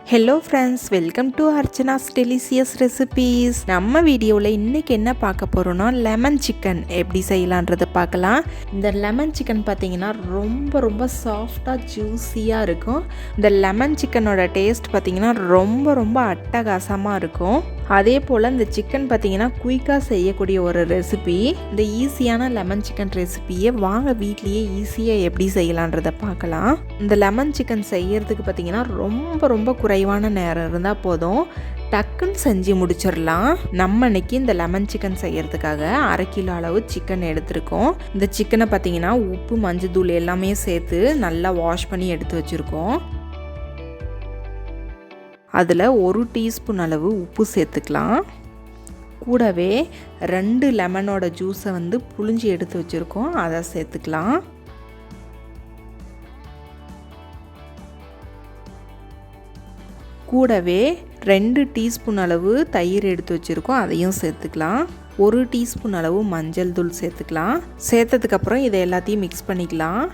Hello friends, welcome to Archana's delicious recipes. நம்ம வீடியோவில் இன்றைக்கி என்ன பார்க்க போகிறோன்னா லெமன் சிக்கன் எப்படி செய்யலான்றதை பார்க்கலாம். இந்த லெமன் சிக்கன் பார்த்திங்கன்னா ரொம்ப ரொம்ப சாஃப்டாக ஜூஸியாக இருக்கும். இந்த லெமன் சிக்கனோட டேஸ்ட் பார்த்திங்கன்னா ரொம்ப அட்டகாசமாக இருக்கும். அதே போல் இந்த சிக்கன் பார்த்திங்கன்னா குயிக்காக செய்யக்கூடிய ஒரு ரெசிபி. இந்த ஈஸியான லெமன் சிக்கன் ரெசிபியை வாங்க வீட்லேயே ஈஸியாக எப்படி செய்யலான்றதை பார்க்கலாம். இந்த லெமன் சிக்கன் செய்யறதுக்கு பார்த்திங்கன்னா ரொம்ப குறைவான நேரம் இருந்தால் போதும், டக்குன்னு செஞ்சு முடிச்சிடலாம். நம்ம இன்னைக்கு இந்த லெமன் சிக்கன் செய்யறதுக்காக 1/2 கிலோ அளவு சிக்கன் எடுத்திருக்கோம். இந்த சிக்கனை பார்த்திங்கன்னா உப்பு, மஞ்சள் தூள் எல்லாமே சேர்த்து நல்லா வாஷ் பண்ணி எடுத்து வச்சுருக்கோம். அதில் 1 டீஸ்பூன் அளவு உப்பு சேர்த்துக்கலாம். கூடவே 2 லெமனோட ஜூஸை புழிஞ்சி எடுத்து வச்சுருக்கோம், அதை சேர்த்துக்கலாம். கூடவே 2 டீஸ்பூன் அளவு தயிர் எடுத்து வச்சுருக்கோம், அதையும் சேர்த்துக்கலாம். 1 டீஸ்பூன் அளவு மஞ்சள் தூள் சேர்த்துக்கலாம். சேர்த்ததுக்கப்புறம் இதை எல்லாத்தையும் மிக்ஸ் பண்ணிக்கலாம்.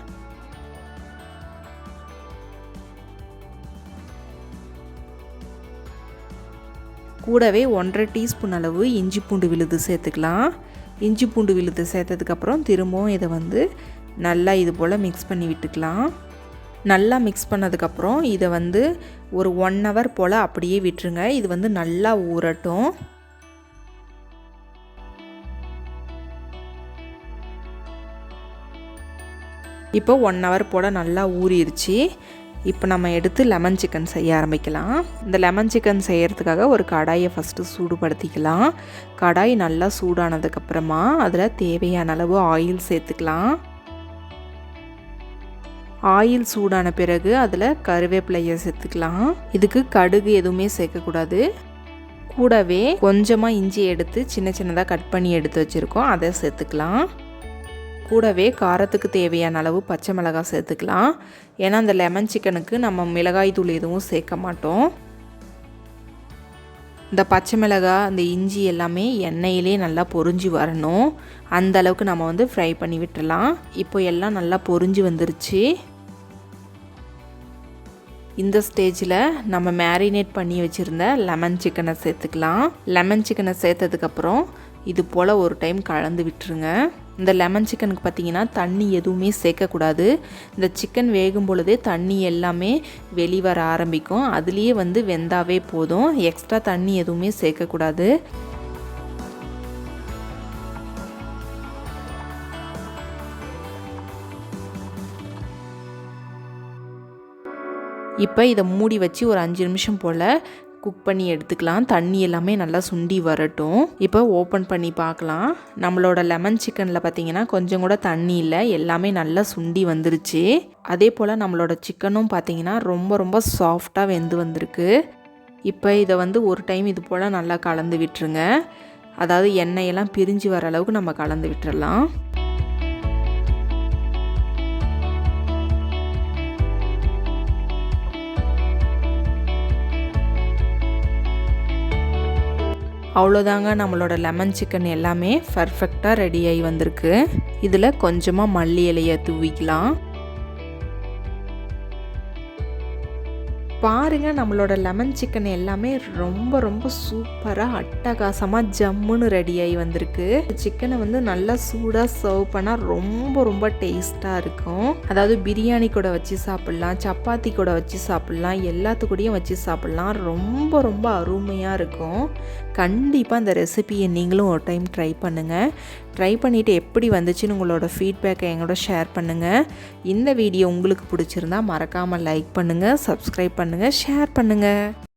கூடவே 1/2 டீஸ்பூன் அளவு இஞ்சி பூண்டு விழுது சேர்த்துக்கலாம். இஞ்சி பூண்டு விழுது சேர்த்ததுக்கப்புறம் திரும்பவும் இதை நல்லா இது போல் மிக்ஸ் பண்ணி விட்டுக்கலாம். நல்லா மிக்ஸ் பண்ணதுக்கப்புறம் இதை ஒரு 1 ஹவர் போல் அப்படியே விட்டுருங்க. இது நல்லா ஊறட்டும். இப்போ 1 ஹவர் போல் நல்லா ஊறிடுச்சு. இப்போ நம்ம எடுத்து லெமன் சிக்கன் செய்ய ஆரம்பிக்கலாம். இந்த லெமன் சிக்கன் செய்கிறதுக்காக ஒரு கடாயை ஃபஸ்ட்டு சூடுபடுத்திக்கலாம். கடாய் நல்லா சூடானதுக்கப்புறமா அதில் தேவையான அளவு ஆயில் சேர்த்துக்கலாம். ஆயில் சூடான பிறகு அதில் கருவேப்பிலையை சேர்த்துக்கலாம். இதுக்கு கடுகு எதுவுமே சேர்க்கக்கூடாது. கூடவே கொஞ்சமாக இஞ்சி எடுத்து சின்னதாக கட் பண்ணி எடுத்து வச்சுருக்கோம், அதை சேர்த்துக்கலாம். கூடவே காரத்துக்கு தேவையான அளவு பச்சை மிளகாய் சேர்த்துக்கலாம். ஏன்னா அந்த லெமன் சிக்கனுக்கு நம்ம மிளகாய் தூள் எதுவும் சேர்க்க மாட்டோம். இந்த பச்சை மிளகாய், அந்த இஞ்சி எல்லாமே எண்ணெயிலே நல்லா பொரிஞ்சு வரணும். அந்த அளவுக்கு நம்ம ஃப்ரை பண்ணி விட்டுடலாம். இப்போ எல்லாம் நல்லா பொரிஞ்சு வந்துருச்சு. இந்த ஸ்டேஜில் நம்ம மேரினேட் பண்ணி வச்சுருந்த லெமன் சிக்கனை சேர்த்துக்கலாம். லெமன் சிக்கனை சேர்த்ததுக்கப்புறம் இது போல் ஒரு டைம் கலந்து விட்டுருங்க. இந்த லெமன் சிக்கனுக்கு பார்த்திங்கன்னா தண்ணி எதுவுமே சேர்க்கக்கூடாது. இந்த சிக்கன் வேகும் பொழுதே தண்ணி எல்லாமே வெளிவர ஆரம்பிக்கும். அதுலேயே வெந்தாவே போதும், எக்ஸ்ட்ரா தண்ணி எதுவுமே சேர்க்கக்கூடாது. இப்போ இதை மூடி வச்சு ஒரு 5 நிமிஷம் போல் குக் பண்ணி எடுத்துக்கலாம். தண்ணி எல்லாமே நல்லா சுண்டி வரட்டும். இப்போ ஓப்பன் பண்ணி பார்க்கலாம். நம்மளோட லெமன் சிக்கனில் பார்த்திங்கன்னா கொஞ்சம் கூட தண்ணி இல்லை, எல்லாமே நல்லா சுண்டி வந்துருச்சு. அதே போல் நம்மளோட சிக்கனும் பார்த்திங்கன்னா ரொம்ப சாஃப்டாக வெந்து வந்திருக்கு. இப்போ இதை ஒரு டைம் இது போல் நல்லா கலந்து விட்டுருங்க. அதாவது எண்ணெயெல்லாம் பிரிஞ்சு வர அளவுக்கு நம்ம கலந்து விட்டுறலாம். அவ்வளோதாங்க, நம்மளோட லெமன் சிக்கன் எல்லாமே பர்ஃபெக்டாக ரெடியாகி வந்திருக்கு. இதில் கொஞ்சமாக மல்லி இலையை தூவிக்கலாம். பாருங்கள், நம்மளோட லெமன் சிக்கன் எல்லாமே ரொம்ப சூப்பராக அட்டகாசமாக ஜம்முன்னு ரெடியாகி வந்திருக்கு. சிக்கனை நல்லா சூடாக சர்வ் பண்ணால் ரொம்ப டேஸ்ட்டாக இருக்கும். அதாவது பிரியாணி கூட வச்சு சாப்பிட்லாம், சப்பாத்தி கூட வச்சு சாப்பிட்லாம், எல்லாத்துக்கூடையும் வச்சு சாப்பிட்லாம். ரொம்ப அருமையாக இருக்கும். கண்டிப்பாக இந்த ரெசிபியை நீங்களும் ஒரு டைம் ட்ரை பண்ணுங்கள். ட்ரை பண்ணிவிட்டு எப்படி வந்துச்சுன்னு உங்களோட ஃபீட்பேக்கை எங்களோட ஷேர் பண்ணுங்கள். இந்த வீடியோ உங்களுக்கு பிடிச்சிருந்தா மறக்காமல் லைக் பண்ணுங்கள், சப்ஸ்கிரைப் பண்ணுங்கள், ஷேர் பண்ணுங்கள்.